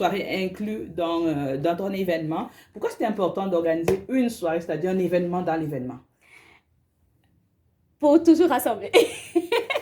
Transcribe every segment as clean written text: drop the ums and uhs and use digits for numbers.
soirée inclus dans ton événement. Pourquoi c'était important d'organiser une soirée, c'est-à-dire un événement dans l'événement? Pour toujours rassembler.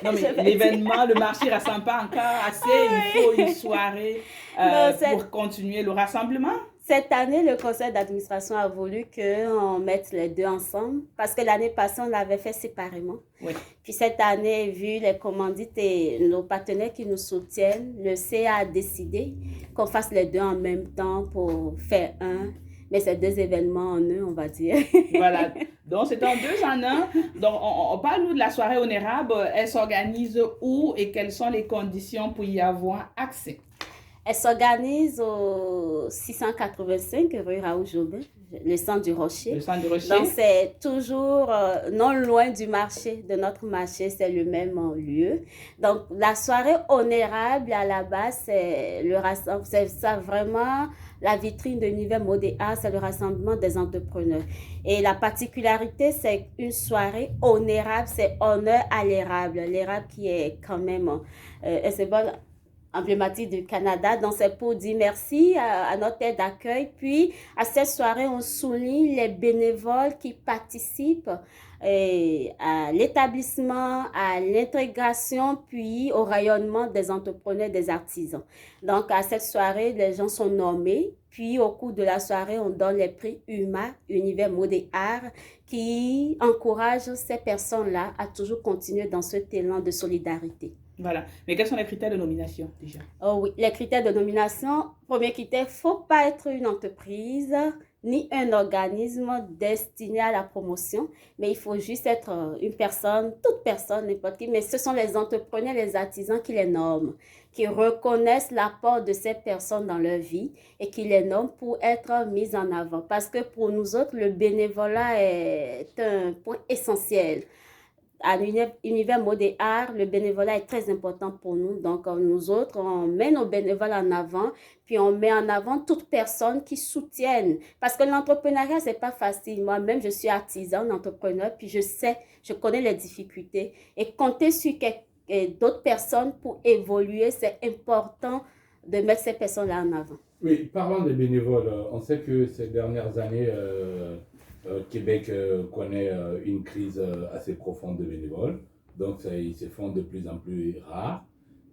Non, mais l'événement, le marché ne rassemble pas encore assez. Il faut une soirée Non, pour continuer le rassemblement. Cette année, le conseil d'administration a voulu qu'on mette les deux ensemble parce que l'année passée, on l'avait fait séparément. Oui. Puis cette année, vu les commandites et nos partenaires qui nous soutiennent, le CA a décidé qu'on fasse les deux en même temps pour faire un. Mais c'est deux événements en un, on va dire. Voilà. Donc, c'est en deux en un. Donc, on parle nous de la soirée honorable. Elle s'organise où et quelles sont les conditions pour y avoir accès? Elle s'organise au 685 rue Raoul-Jobin, le centre du Rocher. Le centre du Rocher. Donc, c'est toujours non loin du marché, de notre marché, c'est le même lieu. Donc, la soirée honorable, à la base, c'est le rassemblement, c'est ça vraiment la vitrine de l'univers mode et art, c'est le rassemblement des entrepreneurs. Et la particularité, c'est une soirée honorable, c'est honneur à l'érable. L'érable qui est quand même un symbole emblématique du Canada. Donc, c'est pour dire merci à notre aide d'accueil. Puis, à cette soirée, on souligne les bénévoles qui participent à l'établissement, à l'intégration, puis au rayonnement des entrepreneurs, des artisans. Donc, à cette soirée, les gens sont nommés. Puis, au cours de la soirée, on donne les prix UMA, Univers Mode et Art, qui encouragent ces personnes-là à toujours continuer dans ce élan de solidarité. Voilà. Mais quels sont les critères de nomination déjà? Oh oui, les critères de nomination. Premier critère, il ne faut pas être une entreprise ni un organisme destiné à la promotion, mais il faut juste être une personne, toute personne, n'importe qui. Mais ce sont les entrepreneurs, les artisans qui les nomment, qui reconnaissent l'apport de ces personnes dans leur vie et qui les nomment pour être mis en avant. Parce que pour nous autres, le bénévolat est un point essentiel. À l'univers mode et art, le bénévolat est très important pour nous. Donc, nous autres, on met nos bénévoles en avant, puis on met en avant toute personne qui soutienne. Parce que l'entrepreneuriat, c'est pas facile. Moi-même, je suis artisan, entrepreneur, puis je connais les difficultés. Et compter sur d'autres personnes pour évoluer, c'est important de mettre ces personnes-là en avant. Oui, parlant des bénévoles, on sait que ces dernières années, Québec connaît une crise assez profonde de bénévoles, donc ils se font de plus en plus rares.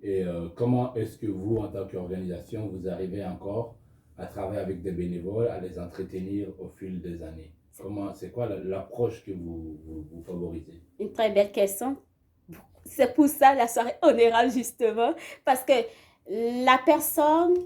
Et comment est-ce que vous, en tant qu'organisation, vous arrivez encore à travailler avec des bénévoles, à les entretenir au fil des années? C'est quoi l'approche que vous favorisez? Une très belle question. C'est pour ça la soirée honorable, justement, parce que la personne,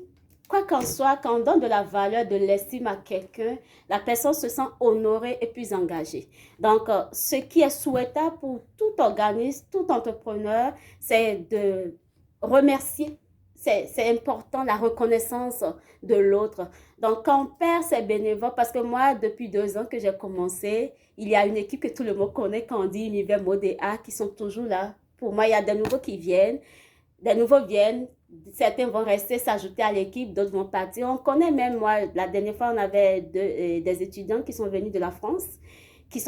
quoi qu'en soit, quand on donne de la valeur, de l'estime à quelqu'un, la personne se sent honorée et plus engagée. Donc, ce qui est souhaitable pour tout organisme, tout entrepreneur, c'est de remercier. C'est important, la reconnaissance de l'autre. Donc, quand on perd ses bénévoles, parce que moi, depuis 2 ans que j'ai commencé, il y a une équipe que tout le monde connaît quand on dit Univers Mode et Art qui sont toujours là. Pour moi, il y a des nouveaux qui viennent, des nouveaux viennent. Certains vont rester, s'ajouter à l'équipe, d'autres vont partir. On connaît même, moi, la dernière fois, on avait des étudiants qui sont venus de la France, qui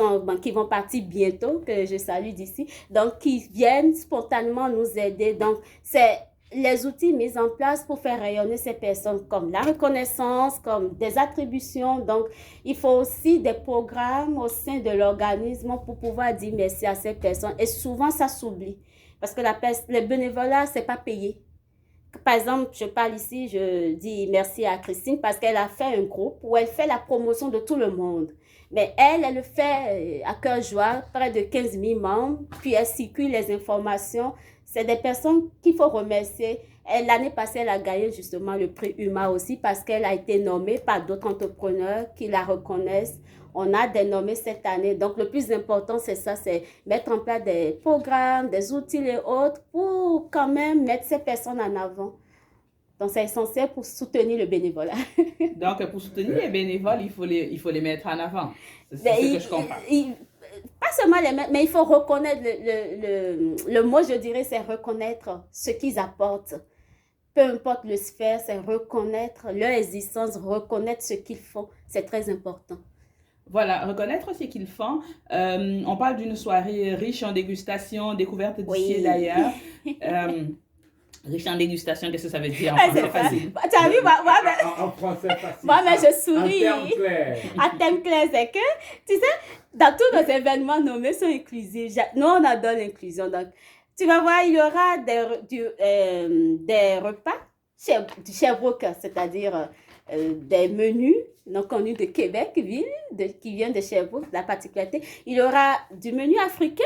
vont partir bientôt, que je salue d'ici. Donc, qui viennent spontanément nous aider. Donc, c'est les outils mis en place pour faire rayonner ces personnes, comme la reconnaissance, comme des attributions. Donc, il faut aussi des programmes au sein de l'organisme pour pouvoir dire merci à ces personnes. Et souvent, ça s'oublie. Parce que le bénévolat, ce n'est pas payé. Par exemple, je parle ici, je dis merci à Christine parce qu'elle a fait un groupe où elle fait la promotion de tout le monde. Mais elle le fait à cœur joie, près de 15 000 membres, puis elle circule les informations. C'est des personnes qu'il faut remercier. L'année passée, elle a gagné justement le prix UMA aussi parce qu'elle a été nommée par d'autres entrepreneurs qui la reconnaissent. On a dénommé cette année. Donc, le plus important, c'est ça, c'est mettre en place des programmes, des outils et autres pour quand même mettre ces personnes en avant. Donc, c'est essentiel pour soutenir le bénévolat. Donc, pour soutenir les bénévoles, il faut les mettre en avant. C'est ce que je comprends. Pas seulement les mettre, mais il faut reconnaître, le mot, je dirais, c'est reconnaître ce qu'ils apportent. Peu importe le sphère, c'est reconnaître leur existence, reconnaître ce qu'ils font. C'est très important. Voilà, reconnaître ce qu'ils font. On parle d'une soirée riche en dégustation, découverte d'ici et d'ailleurs. Riche en dégustation, qu'est-ce que ça veut dire en Ouais, français c'est ça. facile? Tu as vu, En français facile. moi, je souris. En termes clairs. À thème clair, c'est que, tu sais, dans tous nos événements nommés sont inclusifs. Nous, on adore l'inclusion. Donc, tu vas voir, il y aura des repas du Sherbrooke, c'est-à-dire des menus non connus de Québec, ville, qui viennent de Sherbrooke, la particularité. Il y aura du menu africain.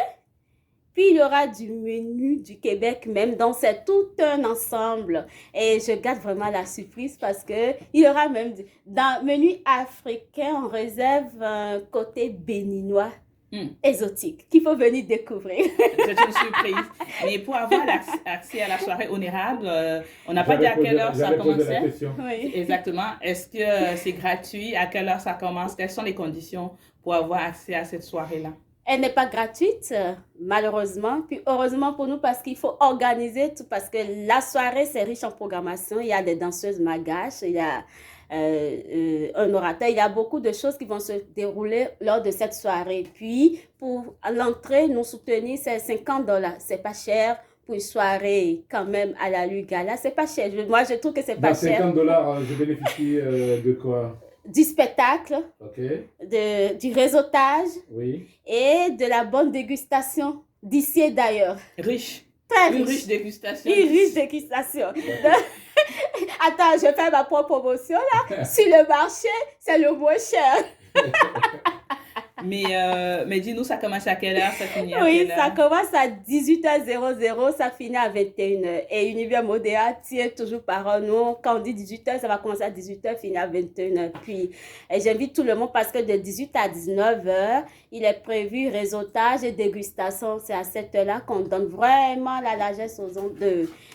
Puis, il y aura du menu du Québec même. Donc, c'est tout un ensemble. Et je garde vraiment la surprise parce que il y aura même, dans le menu africain, on réserve un côté béninois exotique qu'il faut venir découvrir. C'est une surprise. Mais pour avoir accès à la soirée honorable, on n'a pas dit à quelle heure ça commençait. Oui. Exactement. Est-ce que c'est gratuit? À quelle heure ça commence? Quelles sont les conditions pour avoir accès à cette soirée-là? Elle n'est pas gratuite, malheureusement. Puis heureusement pour nous, parce qu'il faut organiser tout. Parce que la soirée, c'est riche en programmation. Il y a des danseuses malgaches, il y a un orateur. Il y a beaucoup de choses qui vont se dérouler lors de cette soirée. Puis, pour l'entrée, nous soutenir, c'est $50. C'est pas cher. Pour une soirée quand même à la Lugala, c'est pas cher. Moi, je trouve que c'est pas cher. $50, je bénéficie de quoi? Du spectacle, du réseautage et de la bonne dégustation d'ici et d'ailleurs. Riche. Très riche. Une riche dégustation. Une riche dégustation. Attends, je fais ma propre promotion là. Sur le marché, c'est le moins cher. Mais dis-nous, ça commence à quelle heure, ça finit à Oui, quelle heure? ça commence à 18h00, ça finit à 21h. Et Univers Modéa tient toujours parole. Nous, quand on dit 18h, ça va commencer à 18h, finir à 21h. Puis, j'invite tout le monde parce que de 18 à 19h, il est prévu réseautage et dégustation. C'est à cette heure-là qu'on donne vraiment la largesse aux gens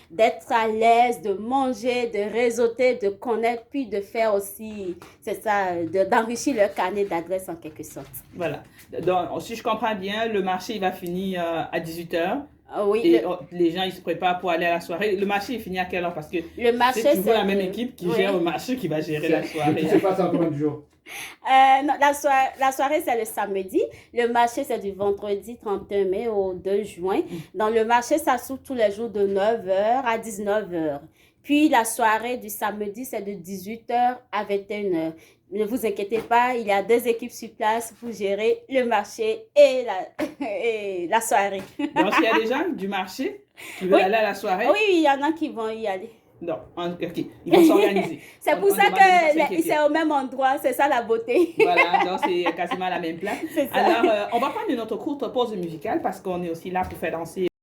d'être à l'aise, de manger, de réseauter, de connaître, puis de faire aussi, c'est ça, d'enrichir leur carnet d'adresse en quelque sorte. Voilà. Donc, si je comprends bien, le marché il va finir à 18h. Oui. Et les gens ils se préparent pour aller à la soirée. Le marché il finit à quelle heure? Parce que le marché, c'est toujours la même équipe qui gère le marché qui va gérer la soirée. Et ça se passe en combien de jours? Non, la soirée, c'est le samedi. Le marché, c'est du vendredi 31 mai au 2 juin. Dans le marché, ça s'ouvre tous les jours de 9h à 19h. Puis, la soirée du samedi, c'est de 18h à 21h. Ne vous inquiétez pas, il y a 2 équipes sur place pour gérer le marché et la soirée. Donc, il y a des gens du marché qui veulent aller à la soirée? Oui, il y en a qui vont y aller. Non, ok, ils vont s'organiser. C'est pour ça que c'est au même endroit, c'est ça la beauté. Voilà, donc c'est quasiment la même place. C'est ça. Alors, on va prendre une autre courte pause musicale parce qu'on est aussi là pour faire danser